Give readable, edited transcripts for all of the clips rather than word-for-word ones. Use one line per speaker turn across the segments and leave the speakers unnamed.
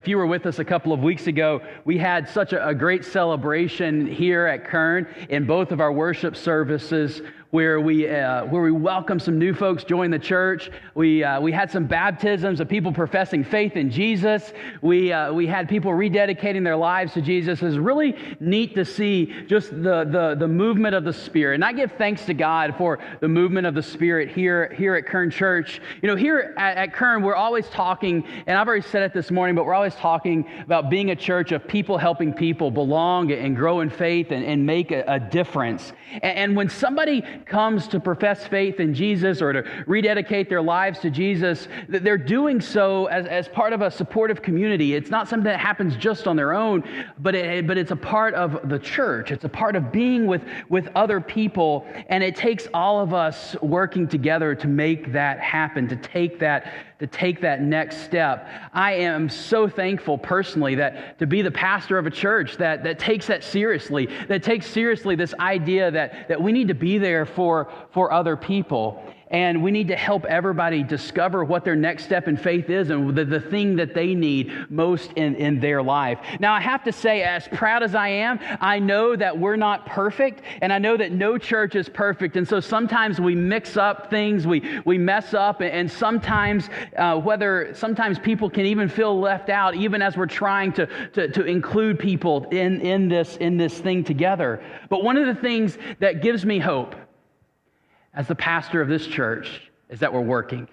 If you were with us a couple of weeks ago, we had such a great celebration here at Kern in both of our worship services where we welcomed some new folks join the church. We had some baptisms of people professing faith in Jesus. We had people rededicating their lives to Jesus. It was really neat to see just the movement of the Spirit. And I give thanks to God for the movement of the Spirit here at Kern Church. You know, here at Kern, we're always talking, and I've already said it this morning, but we're always talking about being a church of people helping people belong and grow in faith and make a difference. And when somebody comes to profess faith in Jesus or to rededicate their lives to Jesus, they're doing so as part of a supportive community. It's not something that happens just on their own, but it's a part of the church. It's a part of being with other people, and it takes all of us working together to make that happen, to take that next step. I am so thankful personally that to be the pastor of a church that takes that seriously, that takes seriously this idea that we need to be there for other people. And we need to help everybody discover what their next step in faith is and the thing that they need most in their life. Now, I have to say, as proud as I am, I know that we're not perfect, and I know that no church is perfect. And so sometimes we mix up things, we mess up, and sometimes sometimes people can even feel left out, even as we're trying to include people in this thing together. But one of the things that gives me hope as the pastor of this church is that we're working.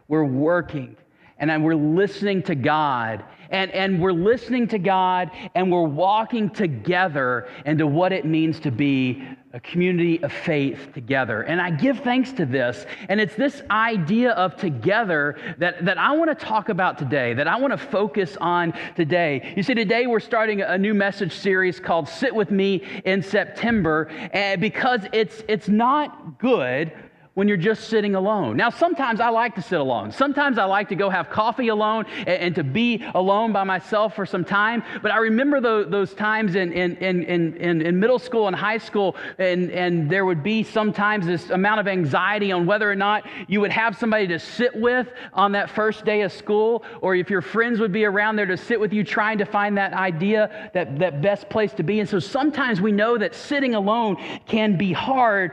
We're working, and we're listening to God, and we're listening to God, and we're walking together into what it means to be a community of faith together. And I give thanks to this, and it's this idea of together that I want to talk about today, that I want to focus on today. You see, today we're starting a new message series called Sit With Me in September, because it's not good when you're just sitting alone. Now, sometimes I like to sit alone. Sometimes I like to go have coffee alone and to be alone by myself for some time. But I remember those times in middle school and high school, and there would be sometimes this amount of anxiety on whether or not you would have somebody to sit with on that first day of school, or if your friends would be around there to sit with you, trying to find that idea, that best place to be. And so sometimes we know that sitting alone can be hard,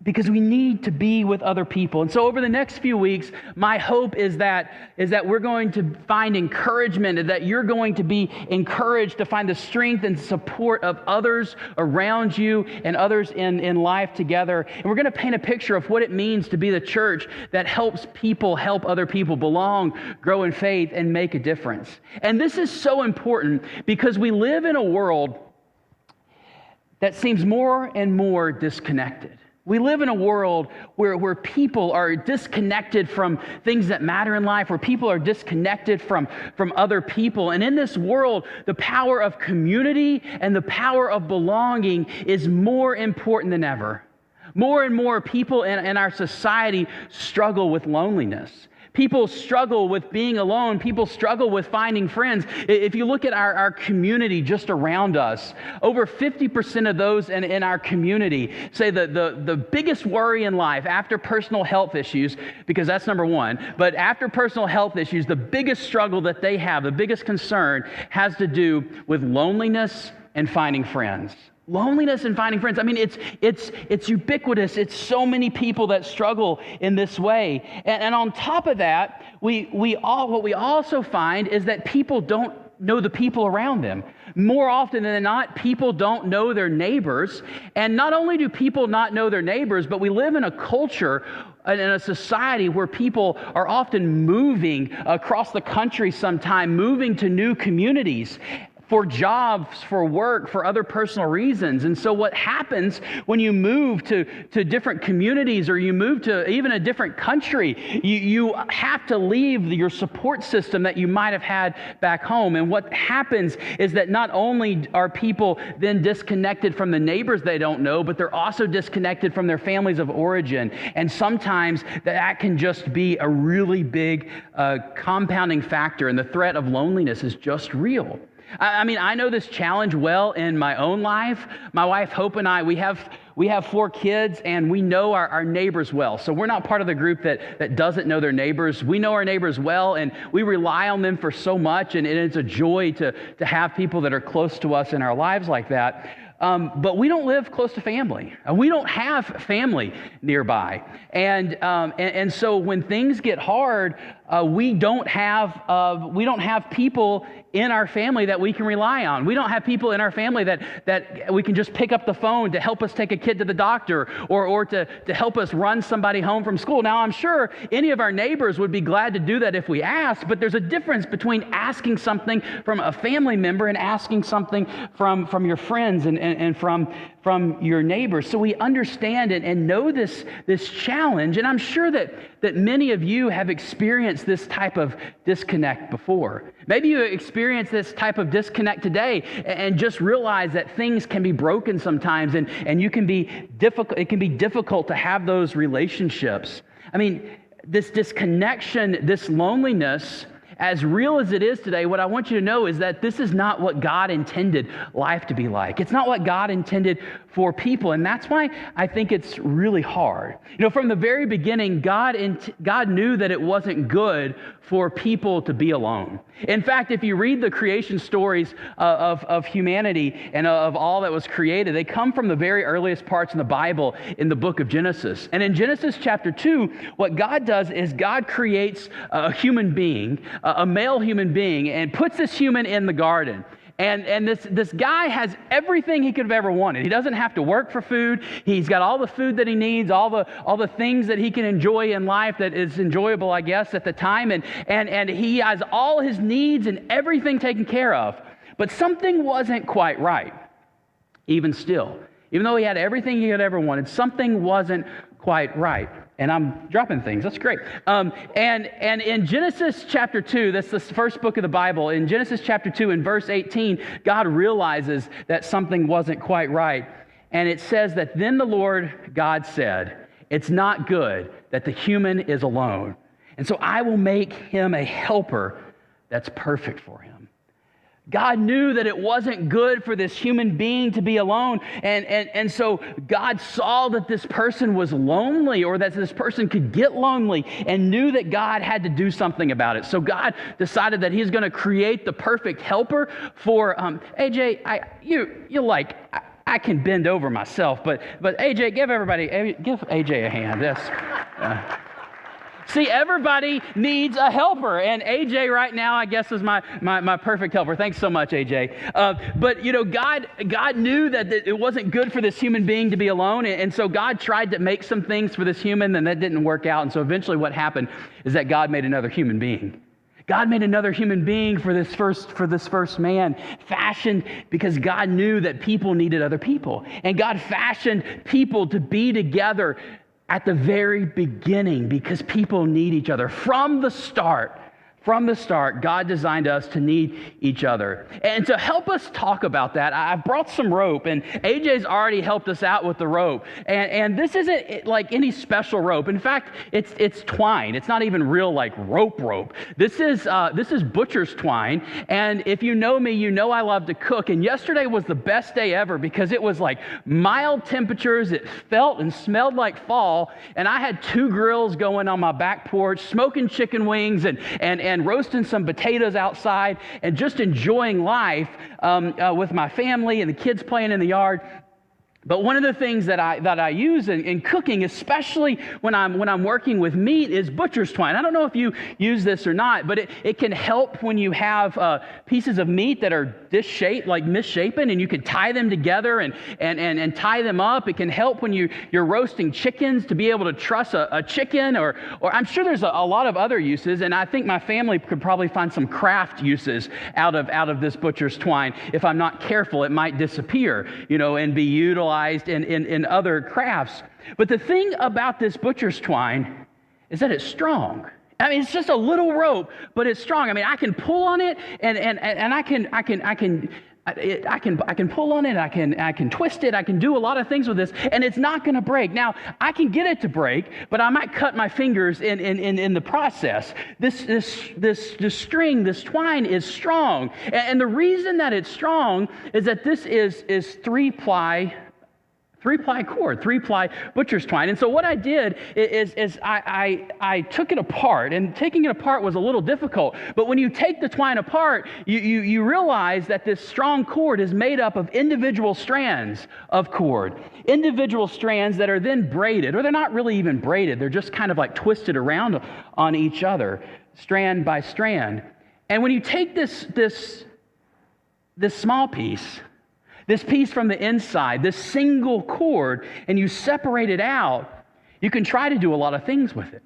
because we need to be with other people. And so over the next few weeks, my hope is that we're going to find encouragement, and that you're going to be encouraged to find the strength and support of others around you and others in life together. And we're going to paint a picture of what it means to be the church that helps people help other people belong, grow in faith, and make a difference. And this is so important because we live in a world that seems more and more disconnected. We live in a world where people are disconnected from things that matter in life, where people are disconnected from other people. And in this world, the power of community and the power of belonging is more important than ever. More and more people in our society struggle with loneliness. People struggle with being alone. People struggle with finding friends. If you look at our community just around us, over 50% of those in our community say that the biggest worry in life after personal health issues, because that's number one, but after personal health issues, the biggest struggle that they have, the biggest concern, has to do with loneliness and finding friends. Loneliness and finding friends. I mean, it's ubiquitous. It's so many people that struggle in this way. And on top of that, what we also find is that people don't know the people around them. More often than not, people don't know their neighbors. And not only do people not know their neighbors, but we live in a culture, in a society where people are often moving across the country sometime, moving to new communities, for jobs, for work, for other personal reasons. And so what happens when you move to different communities, or you move to even a different country, you have to leave your support system that you might have had back home. And what happens is that not only are people then disconnected from the neighbors they don't know, but they're also disconnected from their families of origin. And sometimes that can just be a really big compounding factor, and the threat of loneliness is just real. I mean, I know this challenge well in my own life. My wife Hope and I, we have 4 kids, and we know our neighbors well. So we're not part of the group that doesn't know their neighbors. We know our neighbors well, and we rely on them for so much, and it's a joy to have people that are close to us in our lives like that. But we don't live close to family. We don't have family nearby. And so when things get hard, we don't have people in our family that we can rely on. We don't have people in our family that we can just pick up the phone to help us take a kid to the doctor or to help us run somebody home from school. Now, I'm sure any of our neighbors would be glad to do that if we asked, but there's a difference between asking something from a family member and asking something from your friends and from your neighbors. So we understand and know this challenge, and I'm sure that many of you have experienced this type of disconnect before. Maybe you experience this type of disconnect today and just realize that things can be broken sometimes, and it can be difficult to have those relationships. I mean, this disconnection, this loneliness, as real as it is today, what I want you to know is that this is not what God intended life to be like. It's not what God intended for people, and that's why I think it's really hard. You know, from the very beginning, God knew that it wasn't good for people to be alone. In fact, if you read the creation stories of humanity and of all that was created, they come from the very earliest parts in the Bible in the book of Genesis. And in Genesis chapter 2, what God does is God creates a human being, a male human being, and puts this human in the garden. And this guy has everything he could have ever wanted. He doesn't have to work for food. He's got all the food that he needs, all the things that he can enjoy in life that is enjoyable, I guess, at the time. And he has all his needs and everything taken care of. But something wasn't quite right, even still. Even though he had everything he had ever wanted, something wasn't quite right. And I'm dropping things. That's great. And in Genesis chapter 2, that's the first book of the Bible, in Genesis chapter 2 in verse 18, God realizes that something wasn't quite right. And it says that then the Lord God said, "It's not good that the human is alone. And so I will make him a helper that's perfect for him." God knew that it wasn't good for this human being to be alone. And so God saw that this person was lonely, or that this person could get lonely, and knew that God had to do something about it. So God decided that he's going to create the perfect helper for AJ. I can bend over myself, but AJ, give AJ a hand. That's see, everybody needs a helper, and AJ right now, I guess, is my perfect helper. Thanks so much, AJ. But you know, God knew that it wasn't good for this human being to be alone, and so God tried to make some things for this human, and that didn't work out. And so eventually, what happened is that God made another human being. God made another human being for this first man, fashioned because God knew that people needed other people, and God fashioned people to be together at the very beginning, because people need each other. From the start, God designed us to need each other. And to help us talk about that, I've brought some rope, and AJ's already helped us out with the rope. And this isn't like any special rope. In fact, it's twine. It's not even real like rope. This is butcher's twine. And if you know me, you know I love to cook. And yesterday was the best day ever because it was like mild temperatures. It felt and smelled like fall. And I had 2 grills going on my back porch, smoking chicken wings and roasting some potatoes outside, and just enjoying life with my family and the kids playing in the yard. But one of the things that I use in cooking, especially when I'm working with meat, is butcher's twine. I don't know if you use this or not, but it can help when you have pieces of meat that are dish-shaped, like misshapen, and you can tie them together and tie them up. It can help when you're roasting chickens to be able to truss a chicken, or I'm sure there's a lot of other uses, and I think my family could probably find some craft uses out of this butcher's twine. If I'm not careful, it might disappear, and be utilized in other crafts. But the thing about this butcher's twine is that it's strong. I mean, it's just a little rope, but it's strong. I mean, I can pull on it, and I can I can pull on it, I can twist it, I can do a lot of things with this, and it's not going to break. Now, I can get it to break, but I might cut my fingers in the process. This string, this twine is strong, and the reason that it's strong is that this is three-ply cord, three-ply butcher's twine. And so what I did is I took it apart, and taking it apart was a little difficult. But when you take the twine apart, you realize that this strong cord is made up of individual strands of cord, individual strands that are then braided, or they're not really even braided. They're just kind of like twisted around on each other, strand by strand. And when you take this small piece, this piece from the inside, this single cord, and you separate it out, you can try to do a lot of things with it,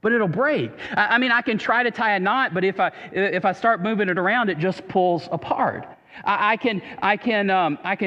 but it'll break. I mean, I can try to tie a knot, but if I start moving it around, it just pulls apart. I can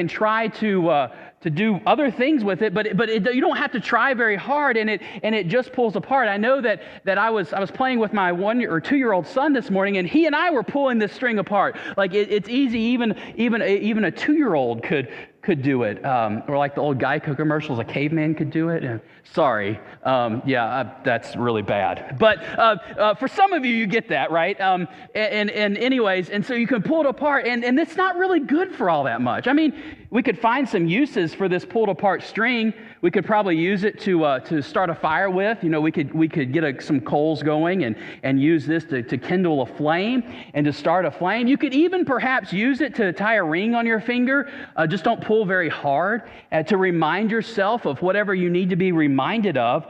try to do other things with it, but you don't have to try very hard, and it just pulls apart. I know that I was playing with my 1 or 2 year old son this morning, and he and I were pulling this string apart. Like it's easy, even a 2-year-old could do it, or like the old Geico commercials, a caveman could do it. Sorry, that's really bad. But for some of you, you get that, right? And anyways, and so you can pull it apart, and it's not really good for all that much. I mean, we could find some uses for this pulled apart string. We could probably use it to start a fire with. You know, we could get some coals going and use this to kindle a flame and to start a flame. You could even perhaps use it to tie a ring on your finger. Just don't pull very hard to remind yourself of whatever you need to be reminded of.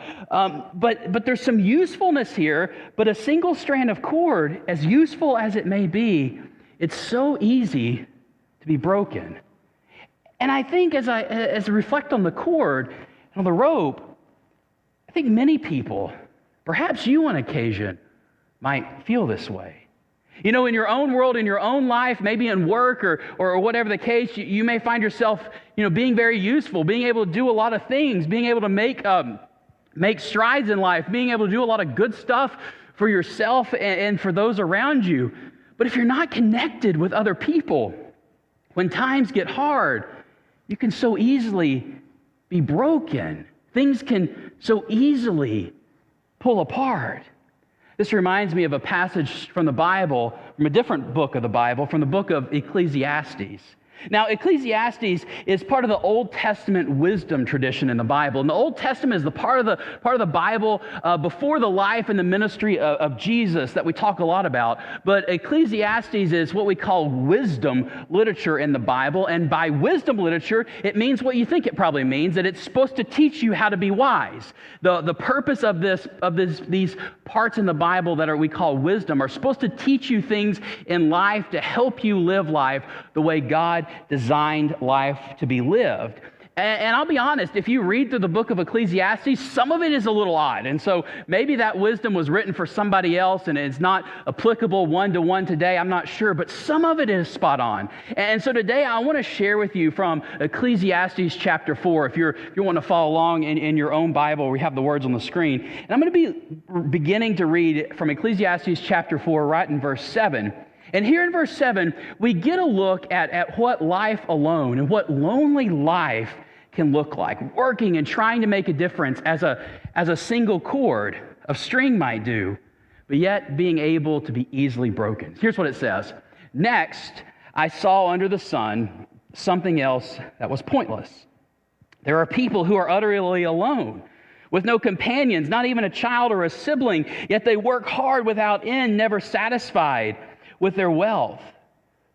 But there's some usefulness here. But a single strand of cord, as useful as it may be, it's so easy to be broken. And I think as I reflect on the cord and on the rope, I think many people, perhaps you on occasion, might feel this way. You know, in your own world, in your own life, maybe in work or whatever the case, you may find yourself, being very useful, being able to do a lot of things, being able to make strides in life, being able to do a lot of good stuff for yourself and for those around you. But if you're not connected with other people, when times get hard, you can so easily be broken. Things can so easily pull apart. This reminds me of a passage from the Bible, from a different book of the Bible, from the book of Ecclesiastes. Now, Ecclesiastes is part of the Old Testament wisdom tradition in the Bible. And the Old Testament is the part of the Bible before the life and the ministry of Jesus that we talk a lot about. But Ecclesiastes is what we call wisdom literature in the Bible. And by wisdom literature, it means what you think it probably means, that it's supposed to teach you how to be wise. The purpose of these parts in the Bible that we call wisdom are supposed to teach you things in life to help you live life the way God designed life to be lived. And I'll be honest, if you read through the book of Ecclesiastes, some of it is a little odd. And so maybe that wisdom was written for somebody else and it's not applicable one-to-one today, I'm not sure, but some of it is spot on. And so today I want to share with you from Ecclesiastes chapter 4, if you want to follow along in your own Bible, we have the words on the screen. And I'm going to be beginning to read from Ecclesiastes chapter 4, right in verse 7. And here in verse 7, we get a look at what life alone and what lonely life can look like, working and trying to make a difference as a single cord of string might do, but yet being able to be easily broken. Here's what it says. Next, I saw under the sun something else that was pointless. There are people who are utterly alone, with no companions, not even a child or a sibling, yet they work hard without end, never satisfied with their wealth.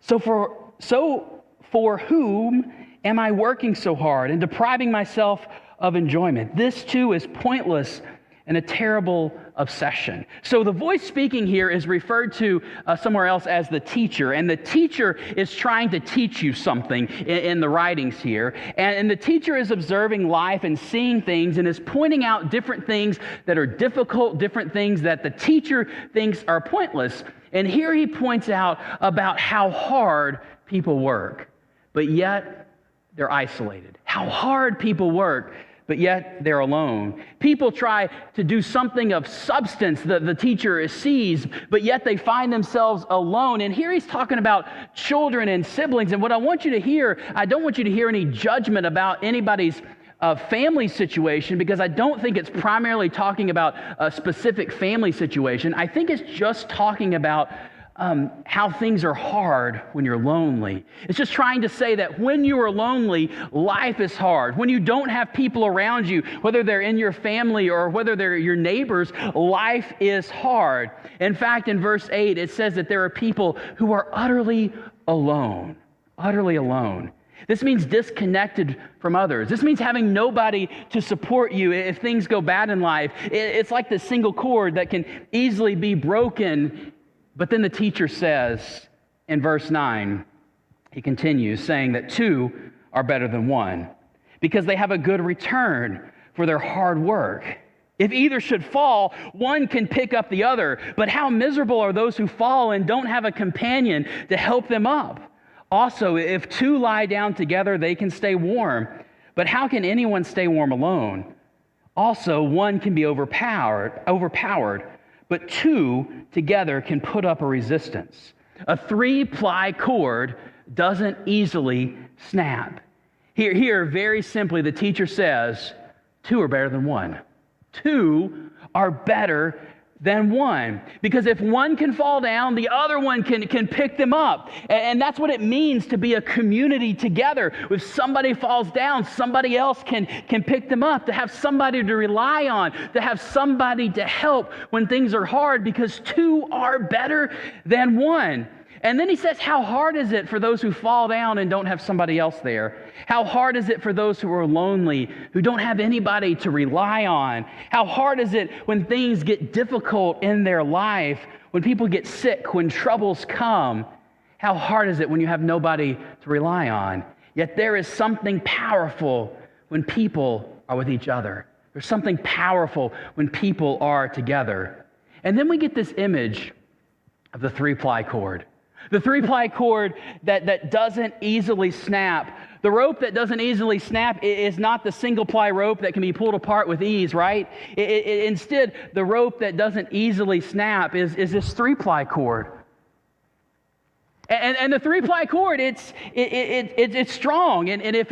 So for whom am I working so hard and depriving myself of enjoyment? This too is pointless and a terrible obsession. So the voice speaking here is referred to somewhere else as the teacher, and the teacher is trying to teach you something in the writings here. And the teacher is observing life and seeing things and is pointing out different things that are difficult, different things that the teacher thinks are pointless. And here he points out about how hard people work, but yet they're isolated. How hard people work, but yet they're alone. People try to do something of substance that the teacher sees, but yet they find themselves alone. And here he's talking about children and siblings. And what I want you to hear, I don't want you to hear any judgment about anybody's family situation, because I don't think it's primarily talking about a specific family situation. I think it's just talking about how things are hard when you're lonely. It's just trying to say that when you are lonely, life is hard. When you don't have people around you, whether they're in your family or whether they're your neighbors, life is hard. In fact, in verse 8, it says that there are people who are utterly alone. Utterly alone. This means disconnected from others. This means having nobody to support you if things go bad in life. It's like the single cord that can easily be broken. But then the teacher says in verse 9, he continues saying that two are better than one because they have a good return for their hard work. If either should fall, one can pick up the other. But how miserable are those who fall and don't have a companion to help them up? Also, if two lie down together, they can stay warm. But how can anyone stay warm alone? Also, one can be overpowered, but two together can put up a resistance. A three-ply cord doesn't easily snap. Here, very simply, the teacher says, two are better than one. Two are better than one. Because if one can fall down, the other one can pick them up. And that's what it means to be a community together. If somebody falls down, somebody else can pick them up, to have somebody to rely on, to have somebody to help when things are hard, because two are better than one. And then he says, how hard is it for those who fall down and don't have somebody else there? How hard is it for those who are lonely, who don't have anybody to rely on? How hard is it when things get difficult in their life, when people get sick, when troubles come? How hard is it when you have nobody to rely on? Yet there is something powerful when people are with each other. There's something powerful when people are together. And then we get this image of the three-ply cord. The three-ply cord that doesn't easily snap. The rope that doesn't easily snap is not the single-ply rope that can be pulled apart with ease, right? Instead, the rope that doesn't easily snap is this three-ply cord. And the three-ply cord, it's strong. And if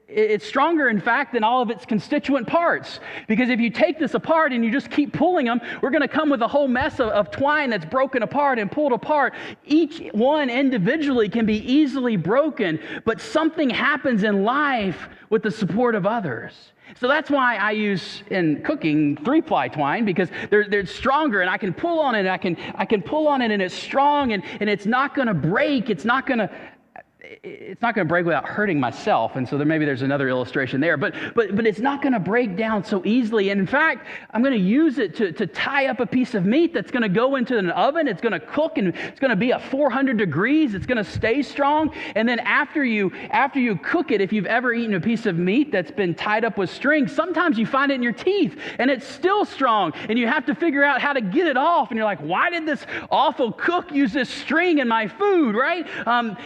it's stronger, in fact, than all of its constituent parts. Because if you take this apart and you just keep pulling them, we're going to come with a whole mess of twine that's broken apart and pulled apart. Each one individually can be easily broken, but something happens in life with the support of others. So that's why I use, in cooking, three-ply twine, because they're stronger, and I can pull on it, and I can pull on it, and it's strong, and it's not going to break. It's not going to break without hurting myself. And so maybe there's another illustration there. But it's not going to break down so easily. And in fact, I'm going to use it to tie up a piece of meat that's going to go into an oven. It's going to cook, and it's going to be at 400 degrees. It's going to stay strong. And then after you cook it, if you've ever eaten a piece of meat that's been tied up with string, sometimes you find it in your teeth, and it's still strong. And you have to figure out how to get it off. And you're like, why did this awful cook use this string in my food, right?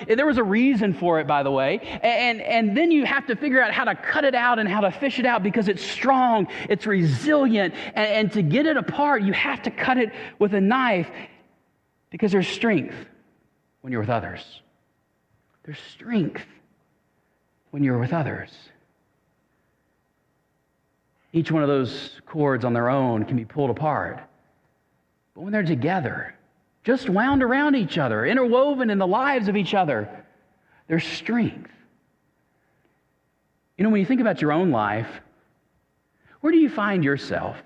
There was a reason for it, by the way, and then you have to figure out how to cut it out and how to fish it out, because it's strong, it's resilient, and to get it apart, you have to cut it with a knife, because there's strength when you're with others. There's strength when you're with others. Each one of those cords on their own can be pulled apart, but when they're together, just wound around each other, interwoven in the lives of each other, there's strength. You know, when you think about your own life, where do you find yourself?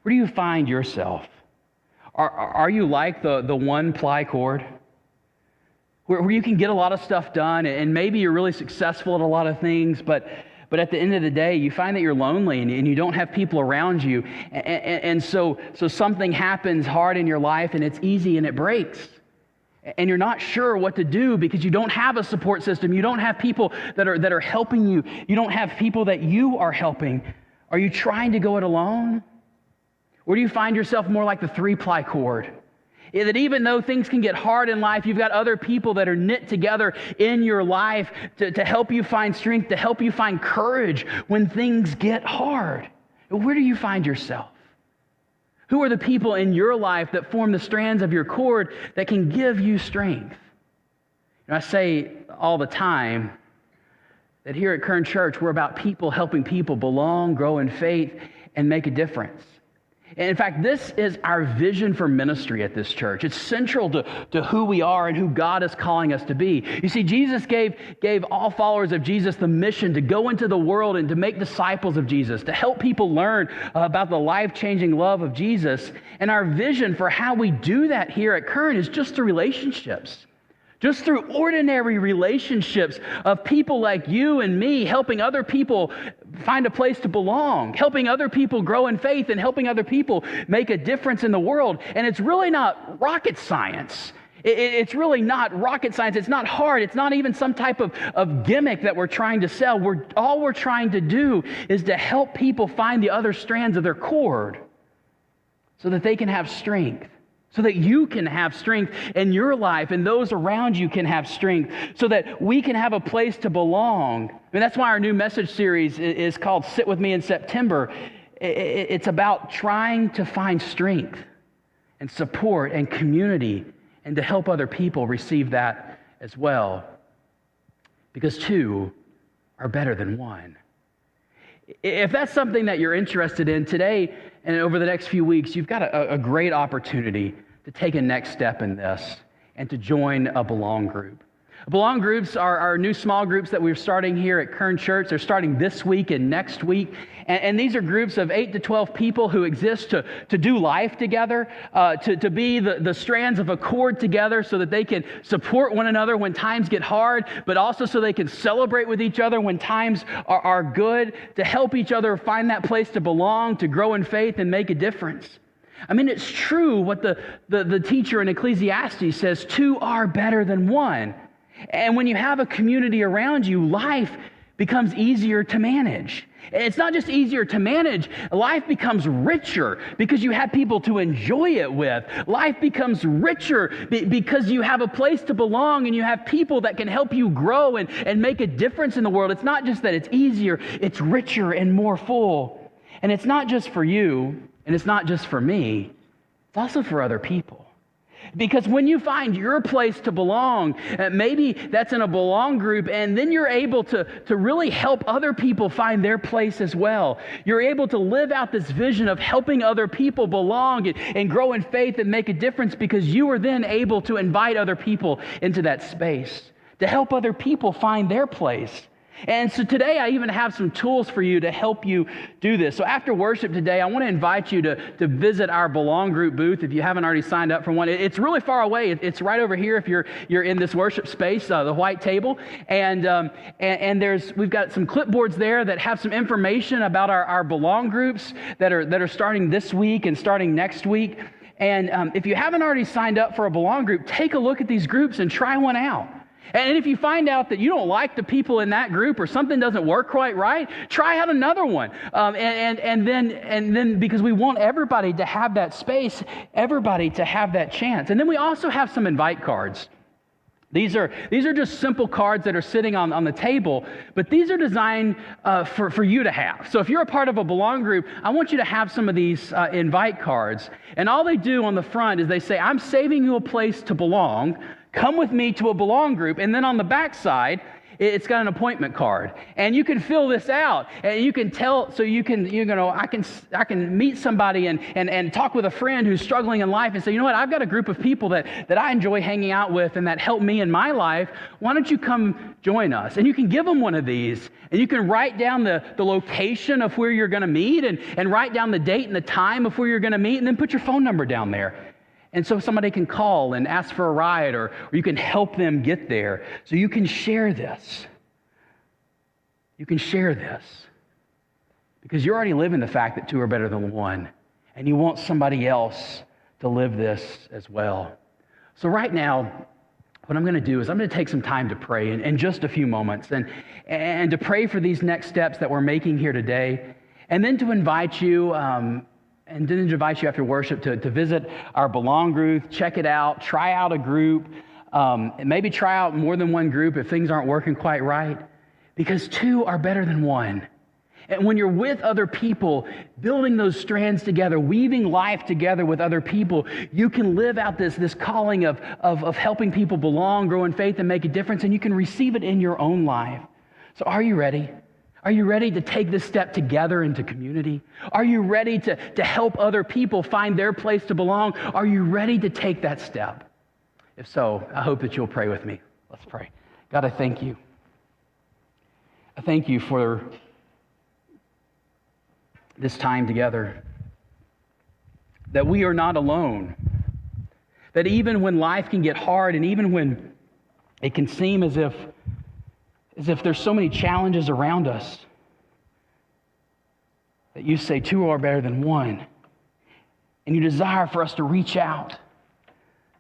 Where do you find yourself? Are you like the one-ply cord? Where you can get a lot of stuff done, and maybe you're really successful at a lot of things, but at the end of the day, you find that you're lonely and you don't have people around you. And so something happens hard in your life, and it's easy and it breaks. And you're not sure what to do because you don't have a support system. You don't have people that are helping you. You don't have people that you are helping. Are you trying to go it alone? Or do you find yourself more like the three-ply cord? That even though things can get hard in life, you've got other people that are knit together in your life to help you find strength, to help you find courage when things get hard. Where do you find yourself? Who are the people in your life that form the strands of your cord that can give you strength? I say all the time that here at Kern Church, we're about people helping people belong, grow in faith, and make a difference. And in fact, this is our vision for ministry at this church. It's central to who we are and who God is calling us to be. You see, Jesus gave all followers of Jesus the mission to go into the world and to make disciples of Jesus, to help people learn about the life-changing love of Jesus. And our vision for how we do that here at Kern is just through relationships. Just through ordinary relationships of people like you and me, helping other people find a place to belong, helping other people grow in faith, and helping other people make a difference in the world. And it's really not rocket science. It's really not rocket science. It's not hard. It's not even some type of gimmick that we're trying to sell. All we're trying to do is to help people find the other strands of their cord so that they can have strength. So that you can have strength in your life and those around you can have strength, so that we can have a place to belong. And that's why our new message series is called Sit With Me in September. It's about trying to find strength and support and community and to help other people receive that as well. Because two are better than one. If that's something that you're interested in today and over the next few weeks, you've got a great opportunity to take a next step in this and to join a Belong group. Belong groups are our new small groups that we're starting here at Kern Church. They're starting this week and next week. And these are groups of 8 to 12 people who exist to do life together, to be the strands of a cord together so that they can support one another when times get hard, but also so they can celebrate with each other when times are good, to help each other find that place to belong, to grow in faith and make a difference. I mean, it's true what the teacher in Ecclesiastes says, two are better than one. And when you have a community around you, life becomes easier to manage. It's not just easier to manage, life becomes richer because you have people to enjoy it with. Life becomes richer because you have a place to belong and you have people that can help you grow and make a difference in the world. It's not just that it's easier, it's richer and more full. And it's not just for you, and it's not just for me, it's also for other people. Because when you find your place to belong, maybe that's in a belong group, and then you're able to really help other people find their place as well. You're able to live out this vision of helping other people belong and grow in faith and make a difference because you are then able to invite other people into that space, to help other people find their place. And so today I even have some tools for you to help you do this. So after worship today, I want to invite you to visit our Belong Group booth if you haven't already signed up for one. It's really far away. It's right over here if you're in this worship space, the white table. And we've got some clipboards there that have some information about our Belong Groups that are starting this week and starting next week. And if you haven't already signed up for a Belong Group, take a look at these groups and try one out. And if you find out that you don't like the people in that group or something doesn't work quite right, try out another one. And then because we want everybody to have that space, everybody to have that chance. And then we also have some invite cards. These are just simple cards that are sitting on the table, but these are designed for you to have. So if you're a part of a Belong group, I want you to have some of these invite cards. And all they do on the front is they say, I'm saving you a place to belong. Come with me to a Belong group. And then on the back side, it's got an appointment card. And you can fill this out. And you can tell, so I can meet somebody and talk with a friend who's struggling in life and say, you know what, I've got a group of people that I enjoy hanging out with and that help me in my life. Why don't you come join us? And you can give them one of these. And you can write down the location of where you're going to meet and write down the date and the time of where you're going to meet and then put your phone number down there. And so somebody can call and ask for a ride or you can help them get there. So you can share this. You can share this because you're already living the fact that two are better than one. And you want somebody else to live this as well. So right now, what I'm going to do is I'm going to take some time to pray in just a few moments and to pray for these next steps that we're making here today. And then to invite you And didn't invite you after worship to visit our Belong group, check it out, try out a group, and maybe try out more than one group if things aren't working quite right, because two are better than one. And when you're with other people, building those strands together, weaving life together with other people, you can live out this calling of helping people belong, grow in faith, and make a difference, and you can receive it in your own life. So are you ready? Are you ready to take this step together into community? Are you ready to help other people find their place to belong? Are you ready to take that step? If so, I hope that you'll pray with me. Let's pray. God, I thank you. I thank you for this time together, that we are not alone, that even when life can get hard and even when it can seem as if there's so many challenges around us, that you say two are better than one, and you desire for us to reach out,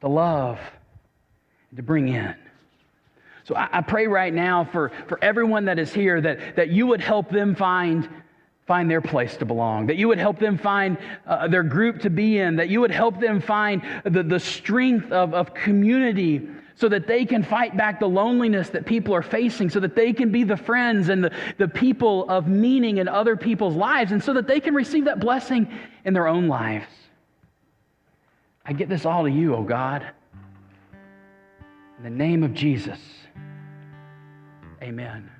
to love, and to bring in. So I pray right now for everyone that is here that you would help them find their place to belong, that you would help them find their group to be in, that you would help them find the strength of community so that they can fight back the loneliness that people are facing, so that they can be the friends and the people of meaning in other people's lives, and so that they can receive that blessing in their own lives. I get this all to you, oh God. In the name of Jesus, amen.